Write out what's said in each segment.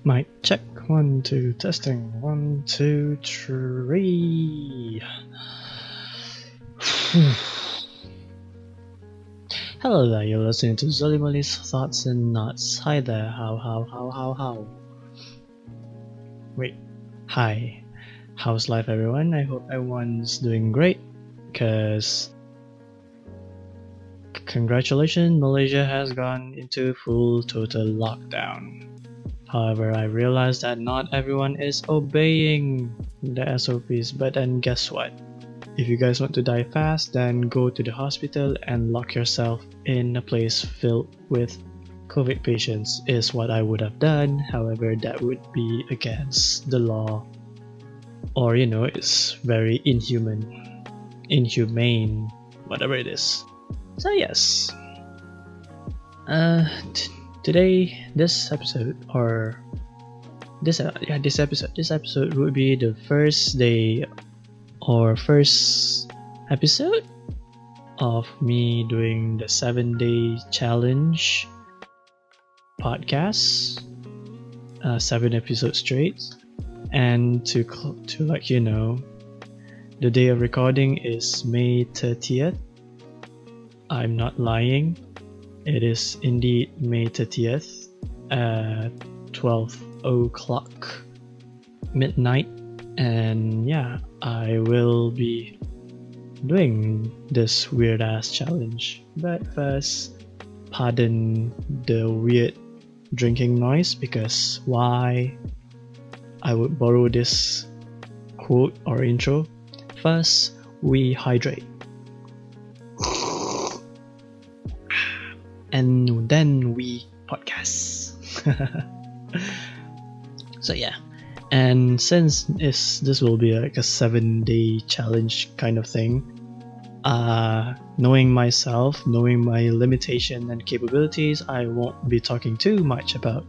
Mic check. 1, 2, testing. 1, 2, 3. Hello there, you're listening to Zolimoli's Thoughts and Nuts. Hi there, how? Wait, hi. How's life, everyone? I hope everyone's doing great, because congratulations, Malaysia has gone into full total lockdown. However, I realized that not everyone is obeying the SOPs, but then guess what? If you guys want to die fast, then go to the hospital and lock yourself in a place filled with COVID patients is what I would have done. However, that would be against the law, or it's very inhumane, whatever it is. So yes, today this episode would be the first day or first episode of me doing the 7-day challenge podcast, 7 episodes straight. And to let you know, the day of recording is May 30th. I'm not lying. It is indeed May 30th at 12:00 midnight, and yeah, I will be doing this weird ass challenge. But first, pardon the weird drinking noise, because why I would borrow this quote or intro. First, we hydrate. And then we podcast. So yeah, and since this will be like a 7-day challenge kind of thing, knowing myself, knowing my limitation and capabilities, I won't be talking too much about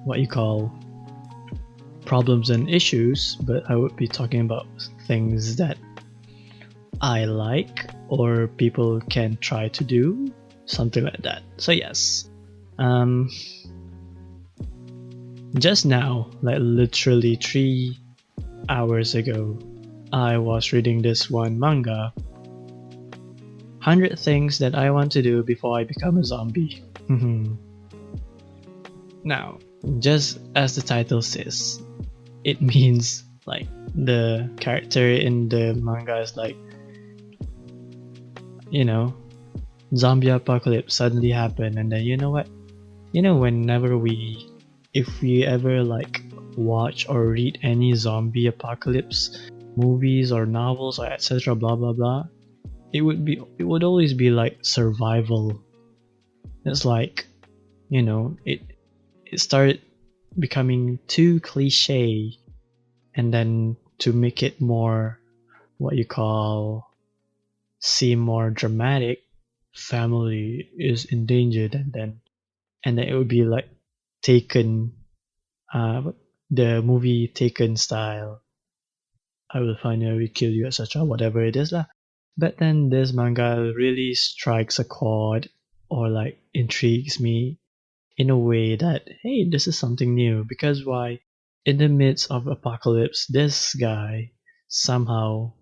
what you call problems and issues, but I would be talking about things that I like or people can try to do, something like that. So yes, just now, like literally 3 hours ago, I was reading this one manga, 100 Things That I Want to Do Before I Become a Zombie. Now, just as the title says, it means like the character in the manga is like, zombie apocalypse suddenly happened, and then whenever if we ever like watch or read any zombie apocalypse movies or novels or etc. blah blah blah, it would always be like survival. It's like, it started becoming too cliche, and then to make it more what you call seem more dramatic, family is endangered, and then it would be like Taken, the movie Taken style. I will finally kill you, etc. Whatever it is lah. But then this manga really strikes a chord, or like intrigues me in a way that, hey, this is something new. Because why? In the midst of apocalypse, this guy somehow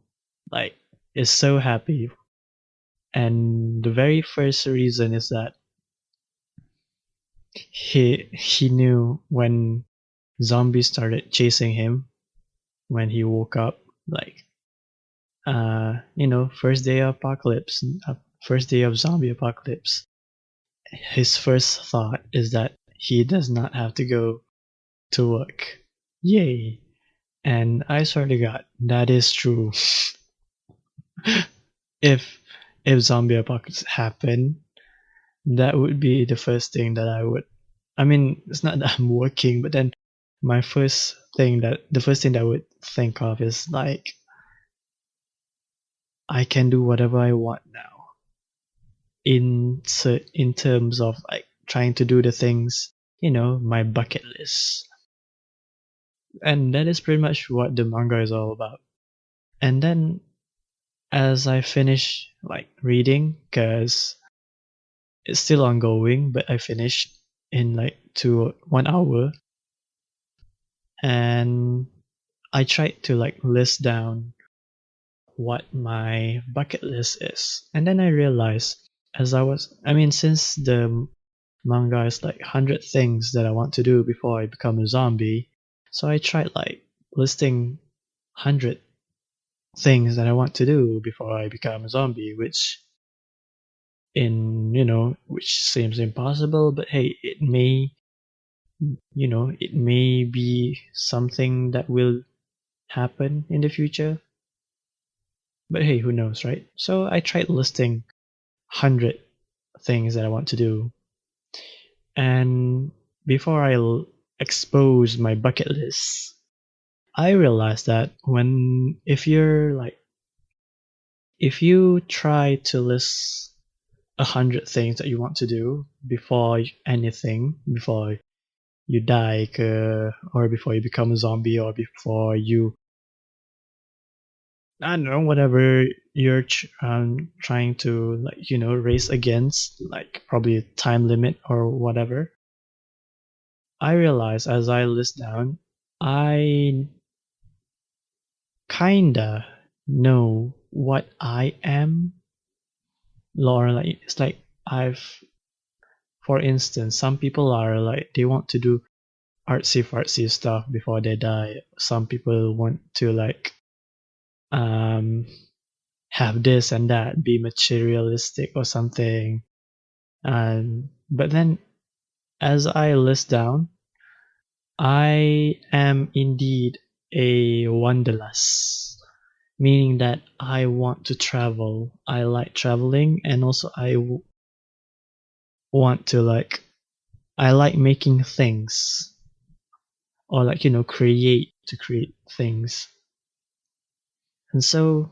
like is so happy. And the very first reason is that he knew when zombies started chasing him when he woke up, like first day of apocalypse, first day of zombie apocalypse. His first thought is that he does not have to go to work. Yay. And I swear to God, that is true. if zombie apocalypse happen, that would be the first thing that I would. I mean, it's not that I'm working, but then the first thing that I would think of is like, I can do whatever I want now. In terms of like trying to do the things, my bucket list. And that is pretty much what the manga is all about. And then as I finish like reading, because it's still ongoing, but I finished in like 1 hour. and I tried to like list down what my bucket list is. And then I realized since the manga is like 100 things that I want to do before I become a zombie, so I tried like listing 100 things that I want to do before I become a zombie, which seems impossible, but hey, it may be something that will happen in the future. But hey, who knows, right? So I tried listing 100 things that I want to do. And before expose my bucket list, I realized that if you try to list 100 things that you want to do before you die, or before you become a zombie, or before you, I don't know, whatever you're trying to race against, like probably a time limit or whatever. I realize as I list down, I kinda know what I am. Or like it's like for instance, some people are like they want to do artsy stuff before they die. Some people want to like um have this and that, be materialistic or something. But then as I list down, I am indeed a wanderlust, meaning that I want to travel. I like traveling, and also want to I like making things, or create things. And so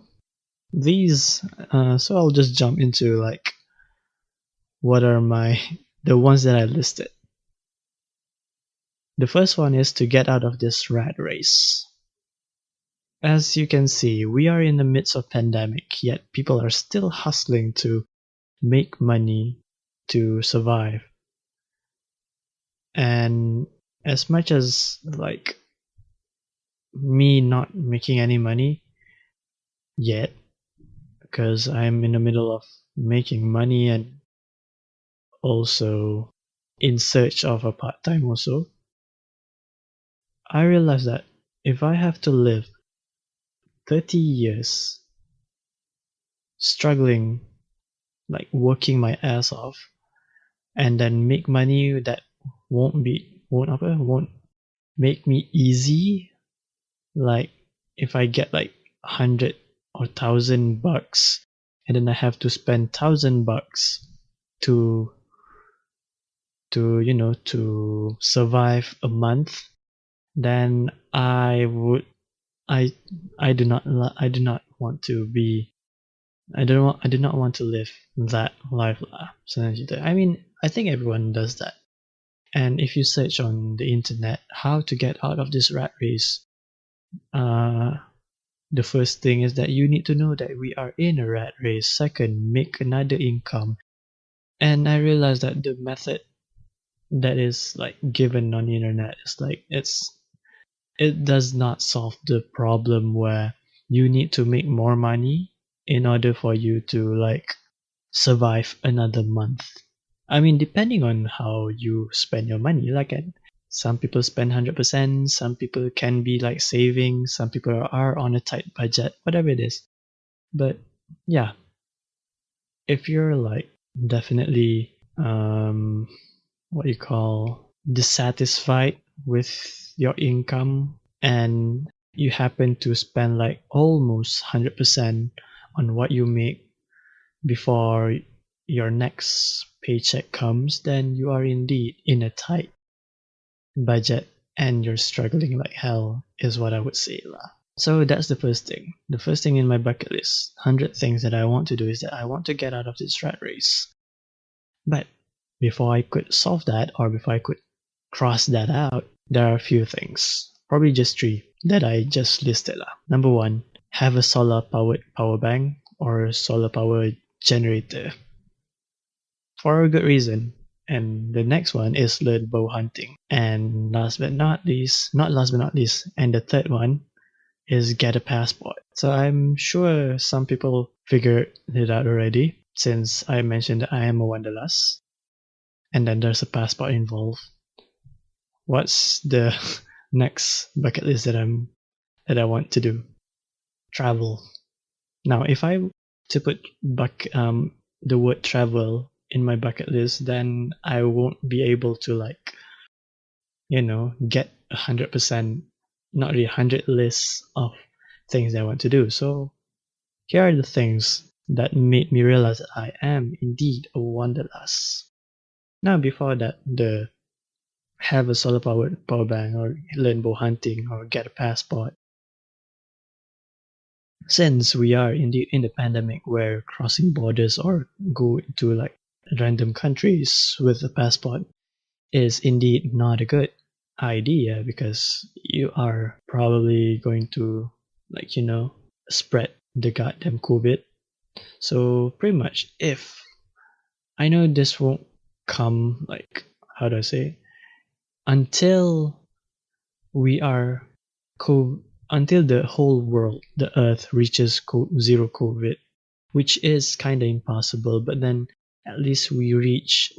so I'll just jump into like what are the ones that I listed. The first one is to get out of this rat race. As you can see, we are in the midst of pandemic, yet people are still hustling to make money to survive. And as much as like me not making any money yet, because I'm in the middle of making money and also in search of a part-time also, I realized that if I have to live 30 years struggling, like working my ass off, and then make money that won't make me easy, like if I get like 100 or $1,000 and then I have to spend $1,000 to to survive a month, then I I do not I do not want to be I do not want to live that life. I mean, I think everyone does that. And if you search on the internet how to get out of this rat race, uh, the first thing is that you need to know that we are in a rat race. Second, make another income. And I realized that the method that is like given on the internet is like it does not solve the problem where you need to make more money in order for you to like survive another month. I mean, depending on how you spend your money, some people spend 100%, some people can be like saving, some people are on a tight budget, whatever it is. But yeah, if you're like definitely what you call dissatisfied with your income, and you happen to spend like almost 100% on what you make before your next paycheck comes, then you are indeed in a tight budget and you're struggling like hell, is what I would say lah. So that's the first thing. The first thing in my bucket list, 100 things that I want to do, is that I want to get out of this rat race. But before I could solve that, or before I could cross that out, there are a few things, probably just 3 that I just listed lah. Number 1, have a solar powered power bank or solar power generator. For a good reason. And the next one is learn bow hunting. And last but not least, not last but not least, and the third one is get a passport. So I'm sure some people figured it out already, since I mentioned that I am a wanderlust, and then there's a passport involved. What's the next bucket list that I want to do? Travel. Now, if I to put the word travel in my bucket list, then I won't be able to get 100%, not really 100 lists of things that I want to do. So here are the things that made me realize that I am indeed a wanderlust. Now, before that, the have a solar power bank, or learn bow hunting, or get a passport. Since we are indeed in the pandemic where crossing borders or go to random countries with a passport is indeed not a good idea, because you are probably going to spread the goddamn COVID. So pretty much, if I know this won't come, how do I say, until we are until the whole world, the earth, reaches zero COVID, which is kind of impossible, but then at least we reach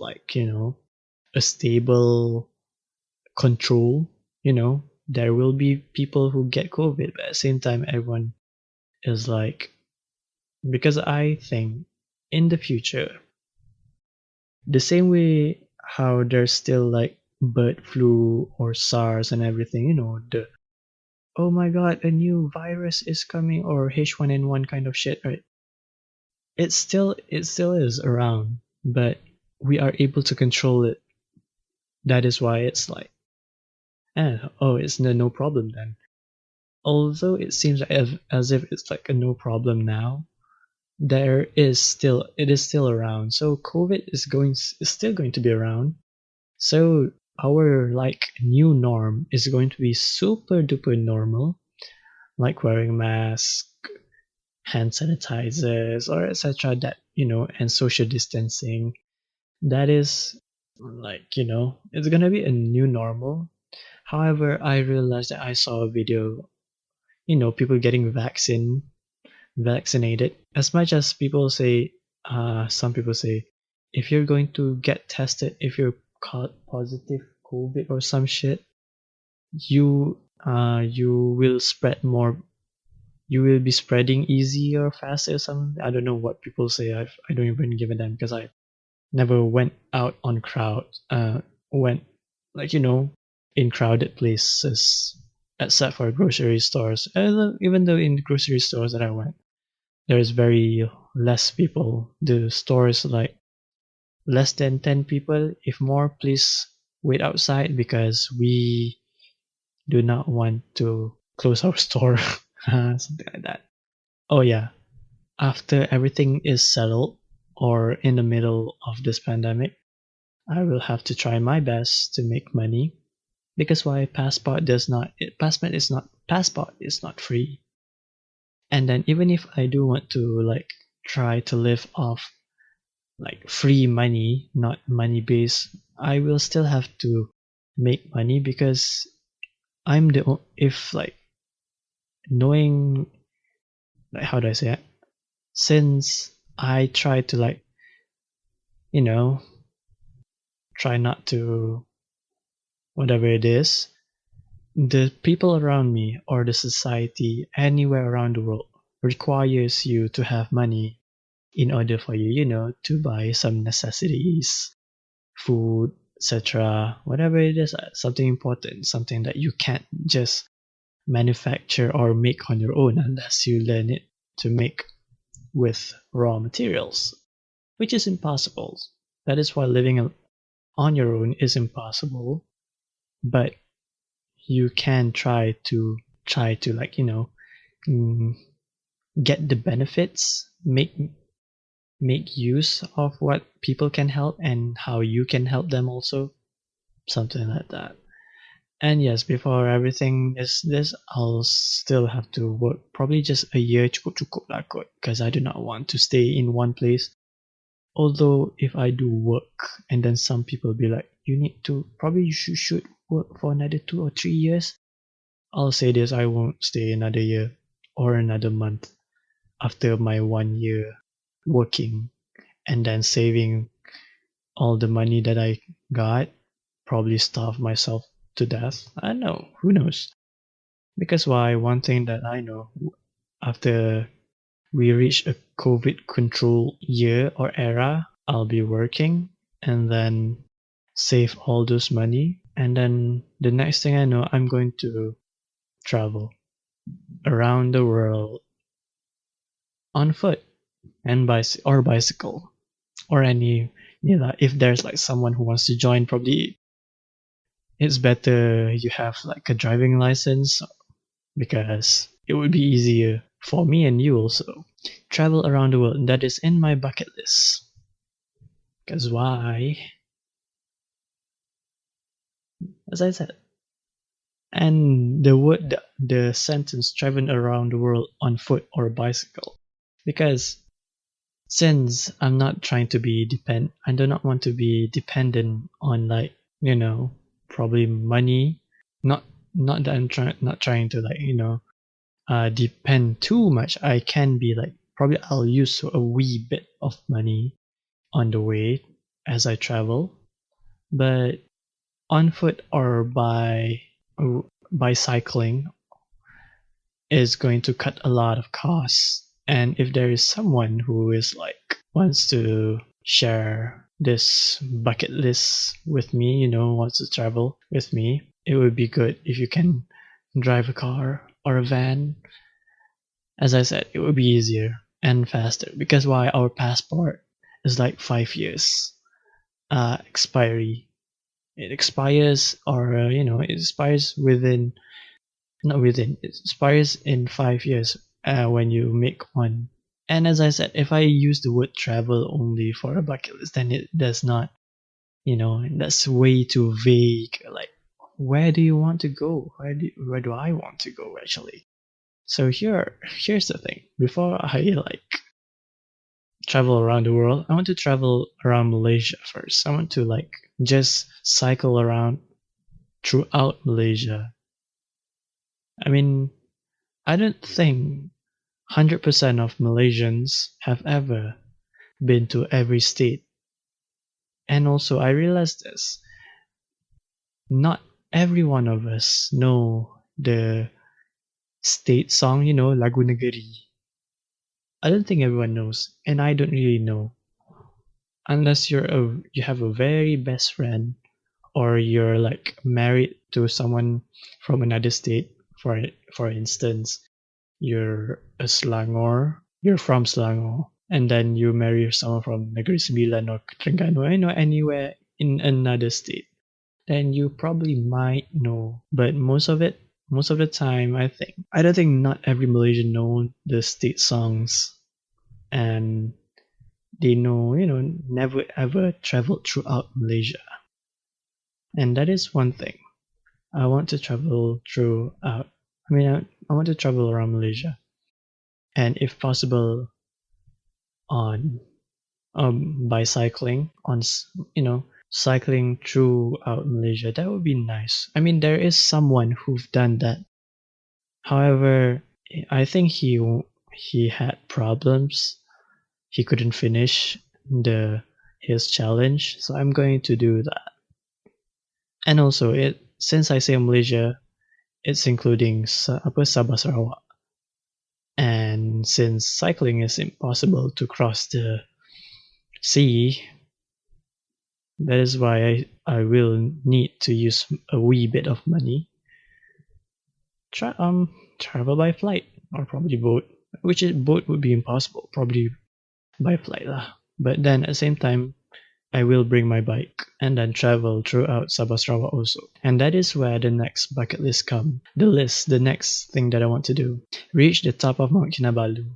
a stable control. There will be people who get COVID, but at the same time everyone is because I think in the future, the same way how there's still bird flu or SARS and everything, the oh my god, a new virus is coming, or H1N1 kind of shit, right? It still is around, but we are able to control it. That is why it's it's no problem then. Although it seems as if it's a no problem now, it is still around. So COVID is still going to be around. So our new norm is going to be super duper normal, like wearing masks, hand sanitizers, or etc. That and social distancing. That is it's gonna be a new normal. However, I realized that I saw a video, people getting vaccinated. As much as people say, some people say, if you're going to get tested, if you're caught positive COVID or some shit, you will spread more. You will be spreading easier or faster or something. I don't know what people say. I don't even give a damn, because I never went out on went in crowded places, except for grocery stores. Even though in grocery stores that I went, there's very less people. The store is less than 10 people. If more, please wait outside, because we do not want to close our store. Something like that. Oh yeah, after everything is settled, or in the middle of this pandemic, I will have to try my best to make money, because why passport is not free. And then even if I do want to try to live off free money, not money based, I will still have to make money, because I'm the if knowing how do I say it? Since I try to you know try not to whatever it is, the people around me or the society anywhere around the world requires you to have money in order for you, to buy some necessities, food, etc. Whatever it is, something important, something that you can't just manufacture or make on your own unless you learn it to make with raw materials, which is impossible. That is why living on your own is impossible, but you can try to mm, get the benefits, make use of what people can help and how you can help them also, something like that. And yes, before everything is this, I'll still have to work probably just a year, cukup lah kot, because I do not want to stay in one place although if I do work and then some people be like, you should work for another 2 or 3 years, I'll say this: I won't stay another year or another month after my 1 year working and then saving all the money that I got, probably starve myself to death. I don't know, who knows? Because why? One thing that I know, after we reach a COVID control year or era, I'll be working and then save all those money. And then the next thing I know, I'm going to travel around the world on foot and bicycle or any, if there's like someone who wants to join, probably it's better you have like a driving license, because it would be easier for me and you also. Travel around the world, that is in my bucket list. Because why? As I said. And the sentence traveling around the world on foot or bicycle. Because since I'm not trying to be I do not want to be dependent on, like, probably money. Not that not trying to, like, depend too much. I can be like, probably I'll use a wee bit of money on the way as I travel, but on foot or by cycling is going to cut a lot of costs. And if there is someone who is like wants to share this bucket list with me, wants to travel with me, it would be good if you can drive a car or a van. As I said, it would be easier and faster, because why? Our passport is like 5 years expiry. It expires, or it expires within, not within, it expires in 5 years when you make one. And as I said, if I use the word travel only for a bucket list, then it does not, that's way too vague. Like, where do you want to go? Where do I want to go, actually? So here's the thing. Before I like travel around the world, I want to travel around Malaysia first. I want to like just cycle around throughout Malaysia. I mean, I don't think 100% of Malaysians have ever been to every state. And also, I realized this. Not every one of us know the state song, Lagu Negeri. I don't think everyone knows, and I don't really know. Unless you have a very best friend, or you're like married to someone from another state. For instance, you're you're from Selangor, and then you marry someone from Negeri Sembilan or Terengganu, anywhere in another state, then you probably might know. But most of the time, I don't think not every Malaysian know the state songs, and they know, never ever traveled throughout Malaysia. And that is one thing. I want to travel throughout. I want to travel around Malaysia, and if possible, on by cycling cycling throughout Malaysia. That would be nice. I mean, there is someone who've done that. However, I think he had problems. He couldn't finish his challenge, so I'm going to do that. And also, since I say Malaysia, it's including Sabah Sarawak. And since cycling is impossible to cross the sea, that is why I will need to use a wee bit of money. Travel by flight, or probably boat. Boat would be impossible, probably by flight lah. But then at the same time, I will bring my bike and then travel throughout Sabah Sarawak also. And that is where the next bucket list come. The next thing that I want to do. Reach the top of Mount Kinabalu.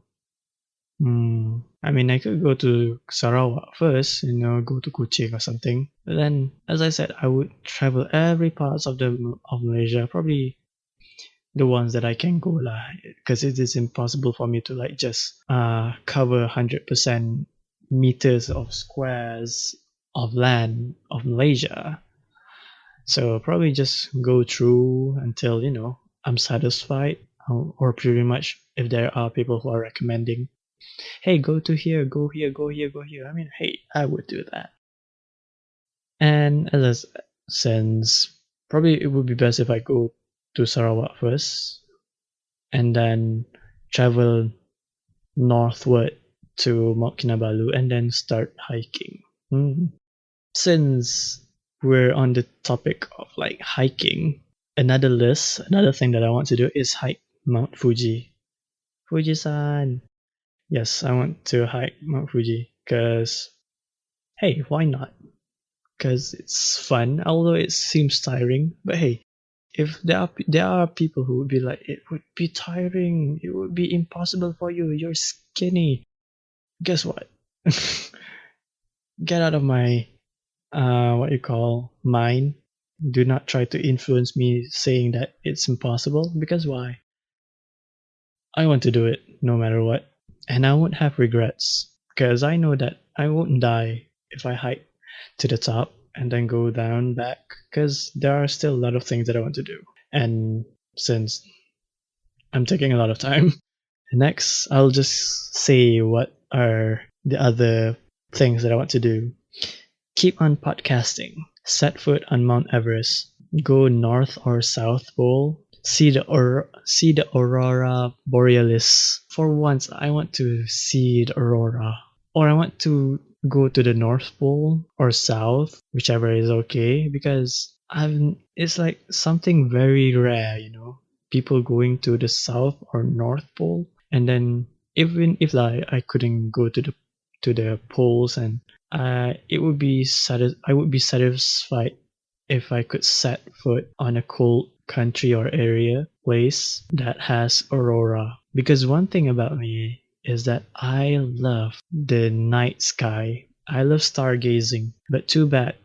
I mean, I could go to Sarawak first, go to Kuching or something. But then, as I said, I would travel every parts of Malaysia, probably the ones that I can go lah, because it is impossible for me to like just cover 100% meters of squares of land of Malaysia. So probably just go through until I'm satisfied, or pretty much if there are people who are recommending, hey, go to here, go here, go here, go here. I mean, hey, I would do that. And as a sense, probably it would be best if I go to Sarawak first and then travel northward to Mount Kinabalu and then start hiking. Since we're on the topic of like hiking, another thing that I want to do is hike Mount Fuji. Fuji-san. Yes, I want to hike Mount Fuji because, hey, why not? Because it's fun, although it seems tiring. But hey, if there are people who would be like, it would be tiring, it would be impossible for you, you're skinny. Guess what? Get out of my what you call mind. Do not try to influence me saying that it's impossible, because why? I want to do it no matter what, and I won't have regrets because I know that I won't die if I hike to the top and then go down back, because there are still a lot of things that I want to do. And since I'm taking a lot of time, next I'll just say what are the other things that I want to do. Keep on podcasting, set foot on Mount Everest, go north or south pole, see the aurora borealis. For once, I want to see the aurora, or I want to go to the North Pole or South, whichever is okay, because it's like something very rare, people going to the South or North Pole, and then even if like I couldn't go to the poles, and it would be I would be satisfied if I could set foot on a cold country or area place that has aurora. Because one thing about me is that I love the night sky. I love stargazing, but too bad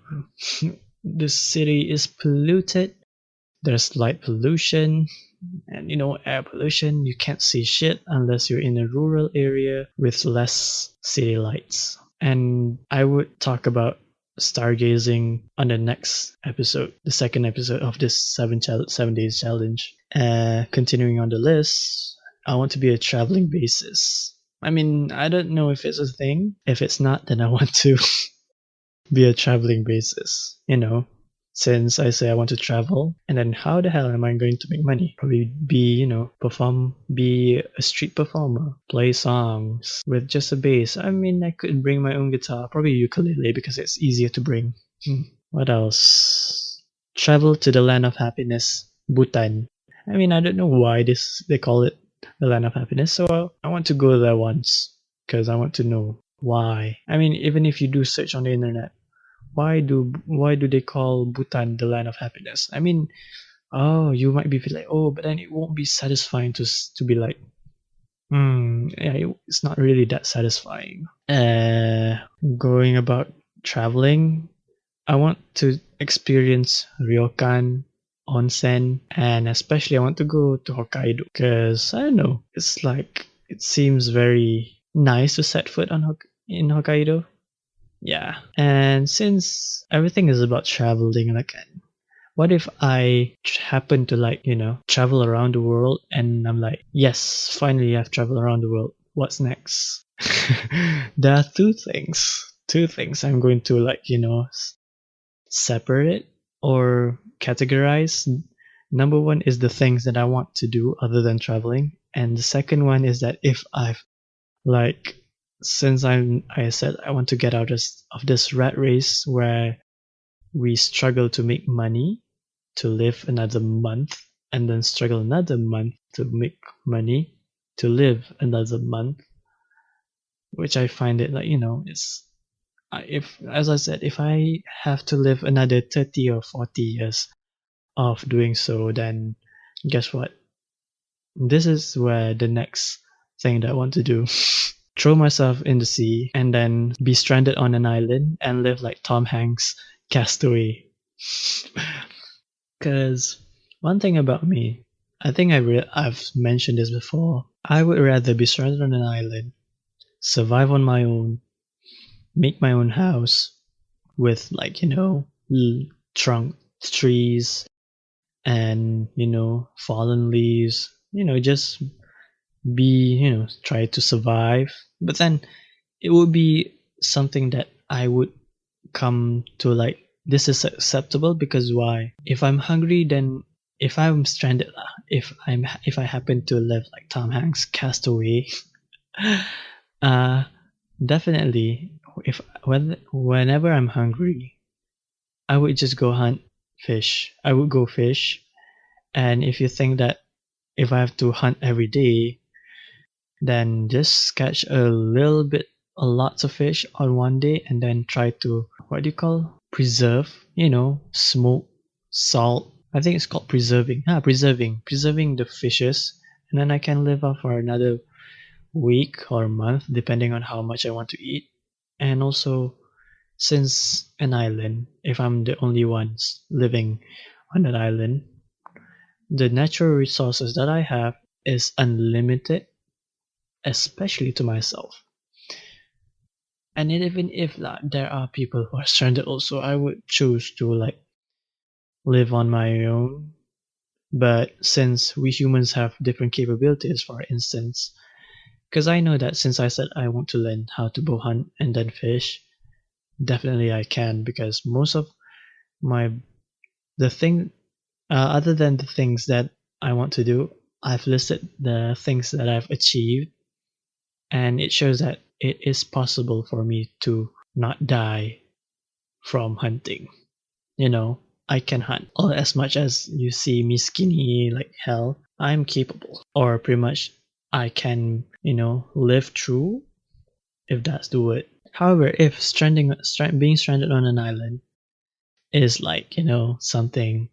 the city is polluted. There's light pollution and air pollution. You can't see shit unless you're in a rural area with less city lights. And I would talk about stargazing on the next episode, the second episode of this 7 days challenge. Continuing on the list, I want to be a traveling basis. I mean, I don't know if it's a thing. If it's not, then I want to be a traveling basis. Since I say I want to travel, and then how the hell am I going to make money? Probably be, be a street performer, play songs with just a bass. I mean, I could bring my own guitar, probably ukulele, because it's easier to bring. What else? Travel to the land of happiness, Bhutan. I mean, I don't know why they call it the land of happiness, so I want to go there once because I want to know why. I mean, even if you do search on the internet, why do they call Bhutan the land of happiness? I mean, you might be like, but then it won't be satisfying to be like, yeah, it's not really that satisfying. Going about traveling, I want to experience ryokan, onsen, and especially I want to go to Hokkaido because I don't know, it's like it seems very nice to set foot in Hokkaido. Yeah, and since everything is about traveling, like, what if I happen to travel around the world and I'm like, yes, finally I've traveled around the world. What's next? There are two things I'm going to separate or categorize. Number one is the things that I want to do other than traveling, and the second one is that if I've since I said I want to get out of this rat race where we struggle to make money to live another month and then struggle another month to make money to live another month, which I find it it's if, as I said, if I have to live another 30 or 40 years of doing so, then guess what? This is where the next thing that I want to do. Throw myself in the sea and then be stranded on an island and live like Tom Hanks' Castaway. Because one thing about me, I think I've mentioned this before, I would rather be stranded on an island, survive on my own, make my own house with, like, trunk trees and, fallen leaves, just be, try to survive. But then it would be something that I would come to, like, this is acceptable because why? If I'm hungry, then if I'm stranded, if I happen to live like Tom Hanks Castaway, uh definitely, whenever I'm hungry, I would just go hunt fish. I would go fish. And if you think that if I have to hunt every day, then just catch a lots of fish on one day and then try to, what do you call, preserve, smoke, salt. I think it's called preserving. Preserving the fishes, and then I can live off for another week or month, depending on how much I want to eat. And also, since an island, if I'm the only ones living on that island, the natural resources that I have is unlimited, especially to myself. And even if, like, there are people who are stranded also, I would choose to, like, live on my own. But since we humans have different capabilities, for instance, because I know that since I said I want to learn how to bow hunt and then fish, definitely I can, because most of my the thing other than the things that I want to do, I've listed the things that I've achieved, and it shows that it is possible for me to not die from hunting. I can hunt. Or as much as you see me skinny like hell, I'm capable. Or pretty much I can, live through, if that's the word. However, if being stranded on an island is like, something,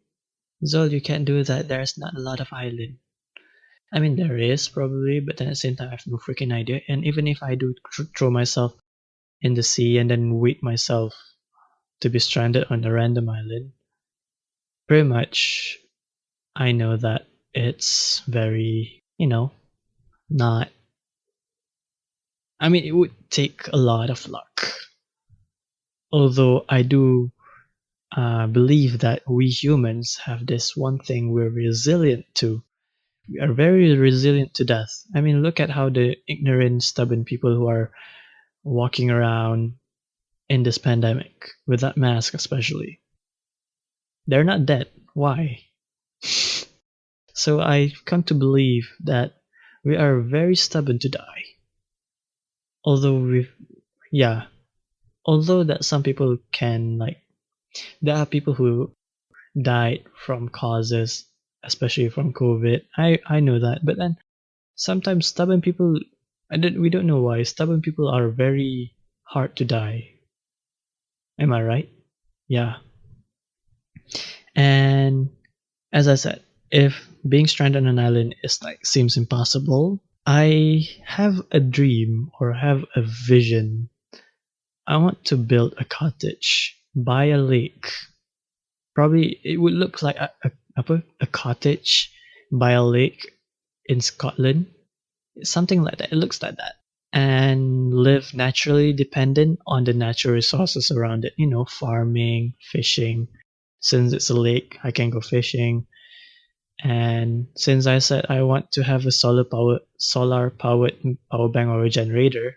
Zol, you can't do that. There's not a lot of island. I mean, there is probably, but then at the same time, I have no freaking idea. And even if I do throw myself in the sea and then wait myself to be stranded on a random island, pretty much I know that it's very, not. I mean, it would take a lot of luck. Although I do believe that we humans have this one thing we're resilient to. We are very resilient to death. I mean, look at how the ignorant, stubborn people who are walking around in this pandemic with that mask, especially, they're not dead. Why? So I've come to believe that we are very stubborn to die. Although yeah, although that some people can, like, there are people who died from causes, especially from COVID. I know that, but then sometimes stubborn people, we don't know why stubborn people are very hard to die. Am I right? Yeah. And as I said, if being stranded on an island is like seems impossible, I have a dream or have a vision. I want to build a cottage by a lake. Probably it would look like a cottage by a lake in Scotland. Something like that. It looks like that. And live naturally dependent on the natural resources around it, farming, fishing. Since it's a lake, I can go fishing. And since I said I want to have a solar powered power bank or a generator,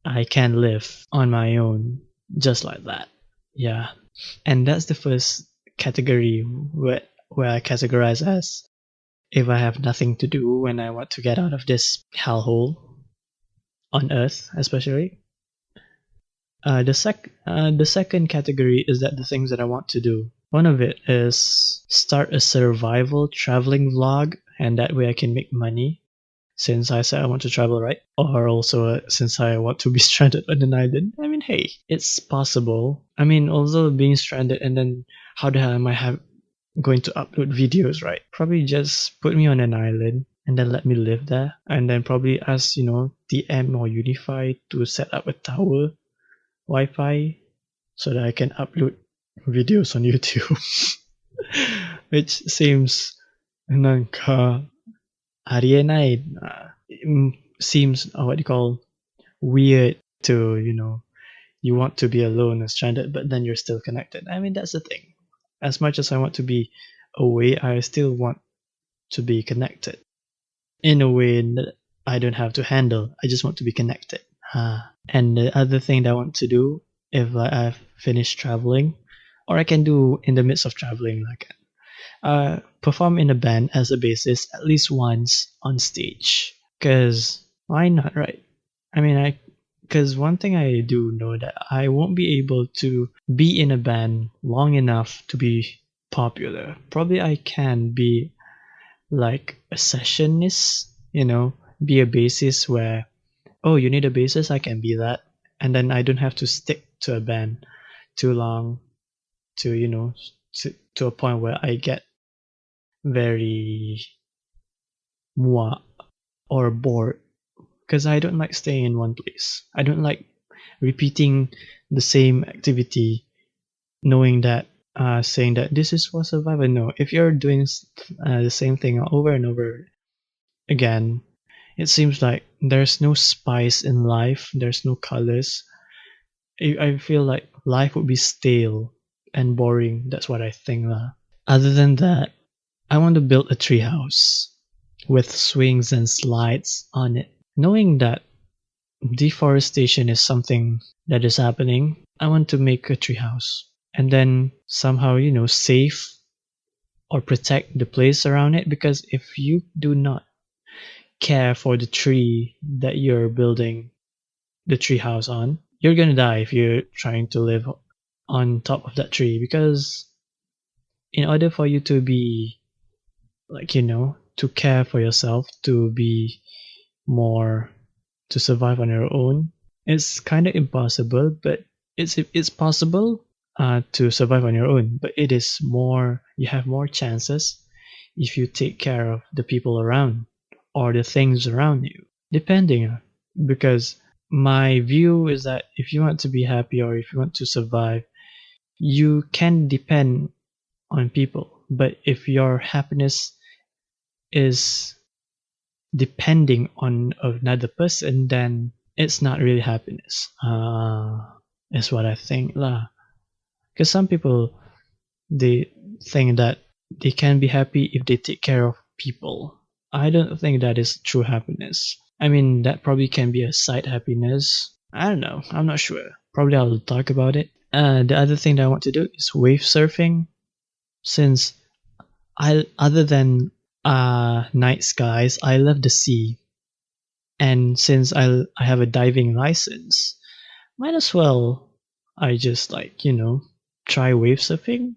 I can live on my own just like that. Yeah. And that's the first category where I categorize as if I have nothing to do when I want to get out of this hellhole on Earth, especially. The second category is that the things that I want to do. One of it is start a survival traveling vlog, and that way I can make money. Since I said I want to travel, right? Or also since I want to be stranded on an island. I mean, hey, it's possible. I mean, although being stranded and then how the hell am I going to upload videos, right? Probably just put me on an island and then let me live there, and then probably ask, TM or Unify to set up a tower Wi-Fi so that I can upload videos on YouTube. Which seems alienate, seems what you call weird to you want to be alone and stranded, but then you're still connected. I mean, that's the thing. As much as I want to be away, I still want to be connected in a way that I don't have to handle. I just want to be connected. And the other thing that I want to do, if I've finished traveling, or I can do in the midst of traveling, like perform in a band as a bassist at least once on stage. Cause why not, right? I mean, because one thing I do know that I won't be able to be in a band long enough to be popular. Probably I can be like a sessionist, be a bassist where, oh, you need a bassist, I can be that. And then I don't have to stick to a band too long to, to a point where I get very moi or bored because I don't like staying in one place. I don't like repeating the same activity, knowing that saying that this is for survival. No, if you're doing the same thing over and over again, it seems like there's no spice in life. There's no colors. I feel like life would be stale and boring. That's what I think lah. Other than that, I want to build a treehouse with swings and slides on it. Knowing that deforestation is something that is happening, I want to make a treehouse and then somehow, save or protect the place around it. Because if you do not care for the tree that you're building the treehouse on, you're gonna die if you're trying to live on top of that tree. Because in order for you to be like, to care for yourself, to be more, to survive on your own, it's kind of impossible. But it's possible to survive on your own, but it is more, you have more chances if you take care of the people around or the things around you, depending. Because my view is that if you want to be happy or if you want to survive, you can depend on people. But if your happiness is depending on another person, then it's not really happiness. Is what I think lah. Because some people, they think that they can be happy if they take care of people. I don't think that is true happiness. I mean, that probably can be a side happiness. I don't know. I'm not sure. Probably I'll talk about it. The other thing that I want to do is wave surfing. Since other than night skies, I love the sea. And since I have a diving license, might as well I just try wave surfing.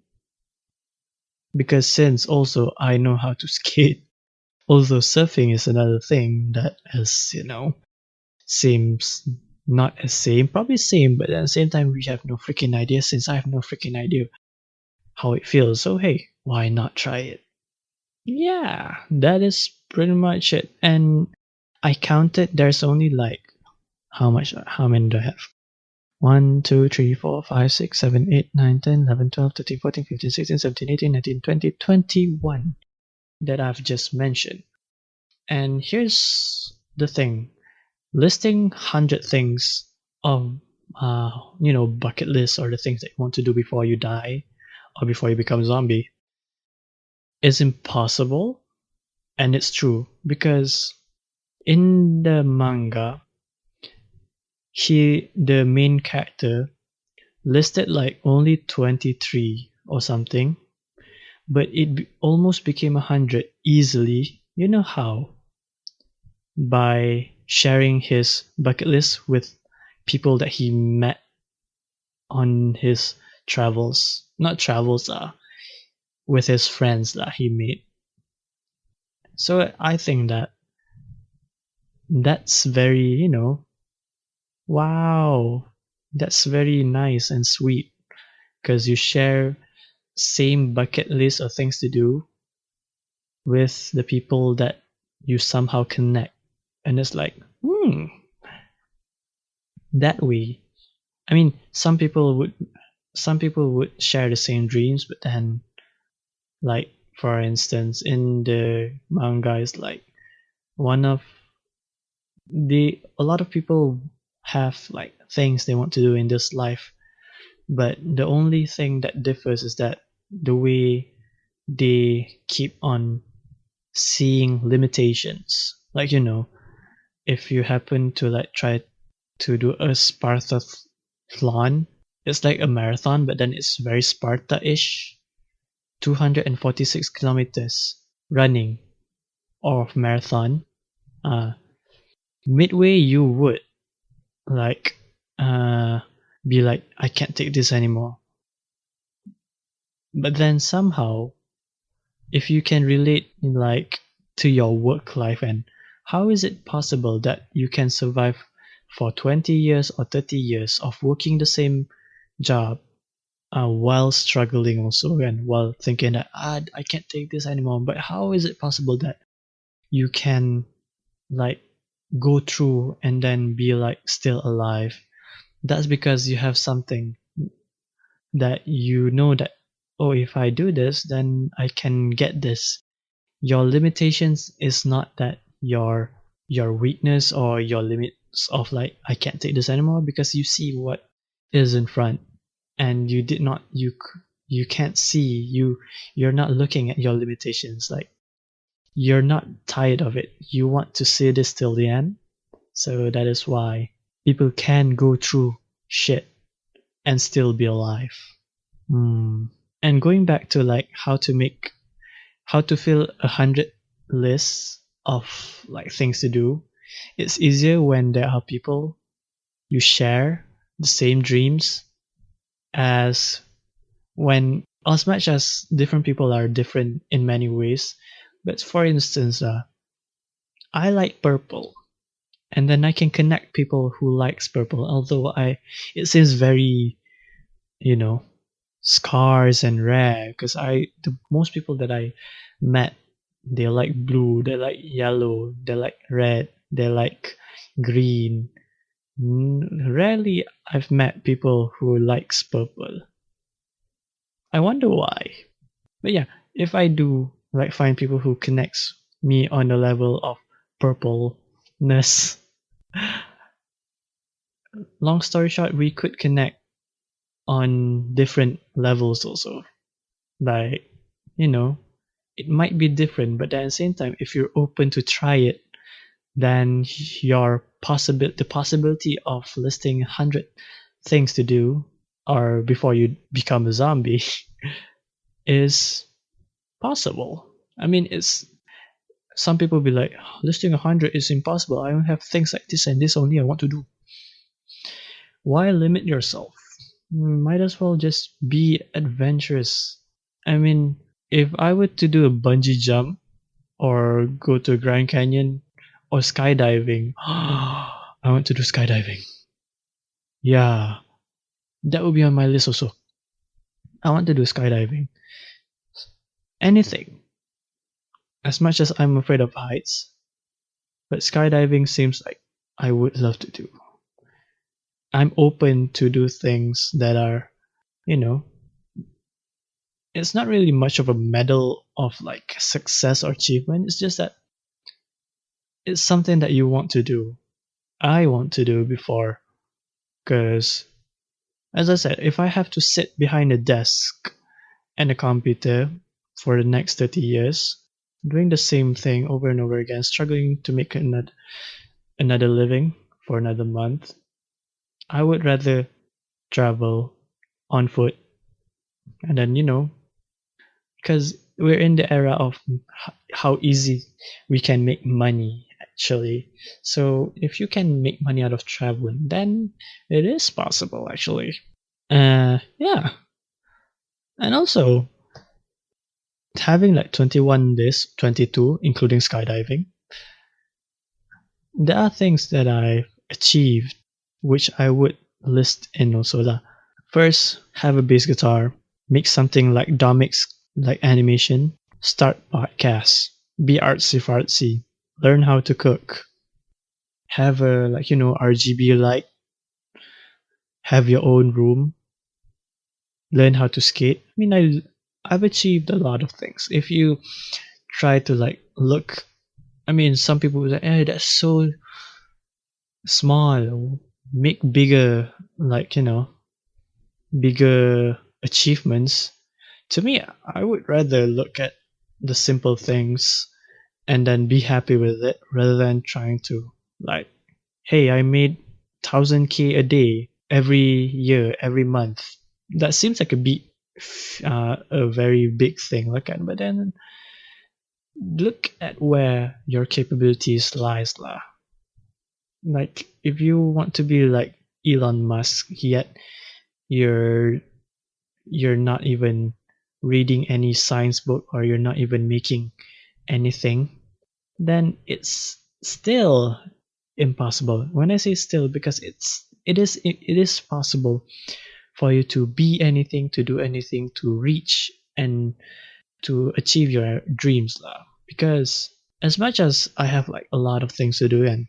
Because since also I know how to skate, although surfing is another thing that is, seems not as same, probably same, but at the same time we have no freaking idea. Since I have no freaking idea how it feels, so hey, why not try it? Yeah, that is pretty much it. And I counted, there's only like how many do I have? 1, 2, 3, 4, 5, 6, 7, 8, 9, 10, 11, 12, 13, 14, 15, 16, 17, 18, 19, 20, 21 that I've just mentioned. And here's the thing. Listing 100 things of, bucket list or the things that you want to do before you die or before you become a zombie is impossible. And it's true because in the manga, the main character listed like only 23 or something, but it almost became 100 easily. You know how? By sharing his bucket list with people that he met on his travels. Not travels, with his friends that he made. So I think that's very, wow, that's very nice and sweet because you share same bucket list of things to do with the people that you somehow connect. And it's like, that way. I mean, some people would share the same dreams, but then, like, for instance, in the manga is like a lot of people have like things they want to do in this life. But the only thing that differs is that the way they keep on seeing limitations. Like, if you happen to like try to do a Spartathlon, it's like a marathon, but then it's very Sparta-ish. 246 kilometers running or marathon. Midway you would like be like, I can't take this anymore. But then somehow, if you can relate like to your work life, and how is it possible that you can survive for 20 years or 30 years of working the same job while struggling also, and while thinking that I can't take this anymore? But how is it possible that you can like go through and then be like still alive? That's because you have something that that, oh, if I do this, then I can get this. Your limitations is not that your weakness or your limits of like, I can't take this anymore, because you see what is in front, and you can't see, you're not looking at your limitations. Like, you're not tired of it, you want to see this till the end. So that is why people can go through shit and still be alive. And going back to like how to fill 100 lists of like things to do, it's easier when there are people you share the same dreams, as much as different people are different in many ways. But for instance, I like purple, and then I can connect people who likes purple, although it seems very, scarce and rare, because the most people that I met, they like blue, they like yellow, they like red, they like green. Rarely I've met people who likes purple. I wonder why. But yeah, if I do like find people who connects me on the level of purpleness, long story short, we could connect on different levels also. Like, it might be different, but at the same time, if you're open to try it, then the possibility of listing 100 things to do, or before you become a zombie, is possible. I mean, some people be like, listing 100 is impossible, I don't have things like this and this only I want to do. Why limit yourself? Might as well just be adventurous. I mean, if I were to do a bungee jump, or go to Grand Canyon, or skydiving, I want to do skydiving. Yeah, that would be on my list also. I want to do skydiving. Anything. As much as I'm afraid of heights, but skydiving seems like I would love to do. I'm open to do things that are, it's not really much of a medal of like success or achievement. It's just that it's something that you want to do. I want to do before, because as I said, if I have to sit behind a desk and a computer for the next 30 years, doing the same thing over and over again, struggling to make another living for another month, I would rather travel on foot. And then, because we're in the era of how easy we can make money, actually. So if you can make money out of traveling, then it is possible, actually. Yeah. And also, having like 21 days, 22, including skydiving, there are things that I've achieved which I would list in also. First, have a bass guitar, make something like Domix, like animation, start podcasts, be artsy fartsy, learn how to cook, have a RGB light, have your own room, learn how to skate. I mean, I've achieved a lot of things. If you try to look, I mean, some people will say, "Hey, that's so small. make bigger, like, bigger achievements, to me, I would rather look at the simple things and then be happy with it rather than trying to, like, hey, I made 1000K a day every year, every month. That seems like a very big thing. Look at, but then look at where your capabilities lies, lah. Like, if you want to be like Elon Musk, yet you're you're not even reading any science book, or you're not even making anything, then it's still impossible. When I say still, because it is possible for you to be anything, to do anything, to reach and to achieve your dreams lah. Because as much as I have like a lot of things to do, and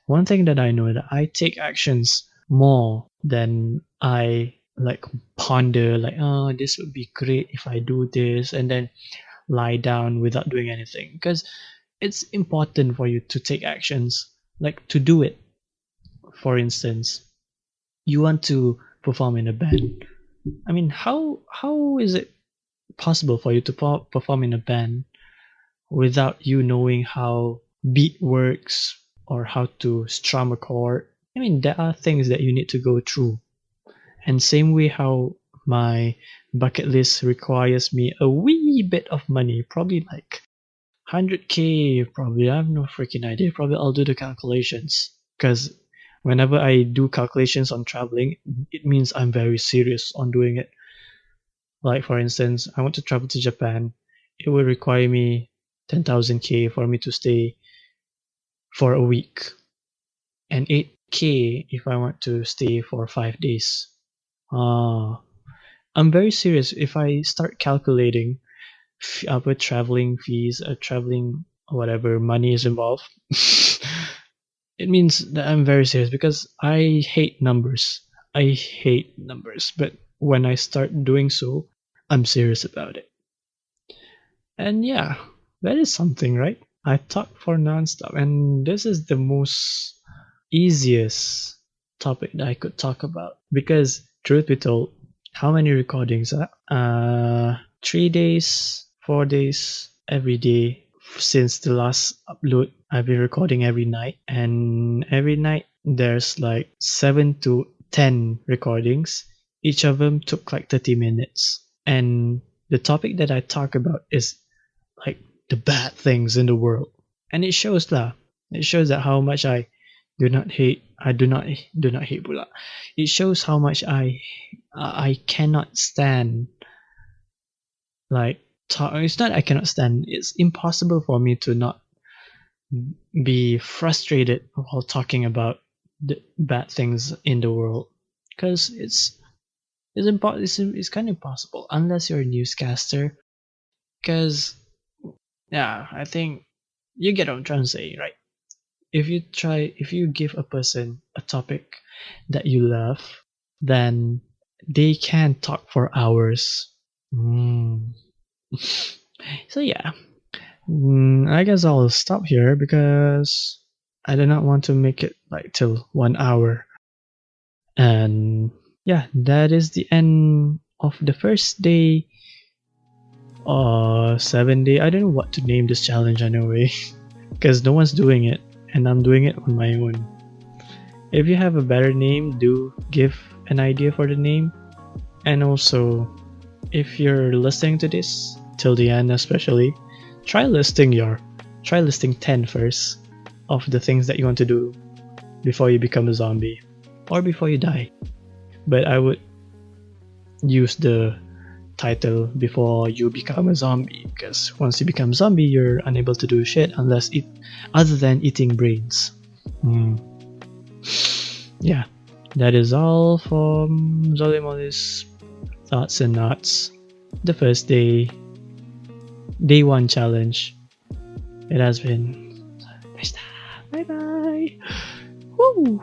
one thing that I know, that I take actions more than I like ponder, like, oh, this would be great if I do this, and then lie down without doing anything. Because it's important for you to take actions, like to do it. For instance, you want to perform in a band. I mean, how is it possible for you to perform in a band without you knowing how beat works or how to strum a chord? I mean, there are things that you need to go through. And same way how my bucket list requires me a wee bit of money, probably like 100K, probably. I have no freaking idea. Probably I'll do the calculations, because whenever I do calculations on traveling, it means I'm very serious on doing it. Like, for instance, I want to travel to Japan. It would require me 10,000K for me to stay for a week, and 8K if I want to stay for 5 days. I'm very serious. If I start calculating with traveling fees, traveling whatever money is involved, it means that I'm very serious, because I hate numbers. I hate numbers, but when I start doing so, I'm serious about it. And yeah, that is something, right? I talk for nonstop, and this is the most easiest topic that I could talk about, because truth be told, how many recordings? 3 days, 4 days, every day since the last upload. I've been recording every night, and every night there's like 7 to 10 recordings. Each of them took like 30 minutes, and the topic that I talk about is like the bad things in the world, and it shows that how much I do not hate. I do not hate Bula. It shows how much I cannot stand, like, it's not I cannot stand. It's impossible for me to not be frustrated while talking about the bad things in the world, because it's kind of impossible unless you're a newscaster. Because yeah, I think you get what I'm trying to say, right? If you give a person a topic that you love, then they can talk for hours. Mm. So yeah, I guess I'll stop here, because I do not want to make it like till 1 hour. And yeah, that is the end of the first day, 7 day. I don't know what to name this challenge anyway, because no one's doing it, and I'm doing it on my own. If you have a better name, do give an idea for the name. And also, if you're listening to this till the end, especially, try listing 10 first of the things that you want to do before you become a zombie, or before you die. But I would use the title before you become a zombie, because once you become zombie, you're unable to do shit other than eating brains. Yeah, that is all from Zolimoli's Thoughts and Knots. The first day 1 challenge. It has been. Bye bye. Woo!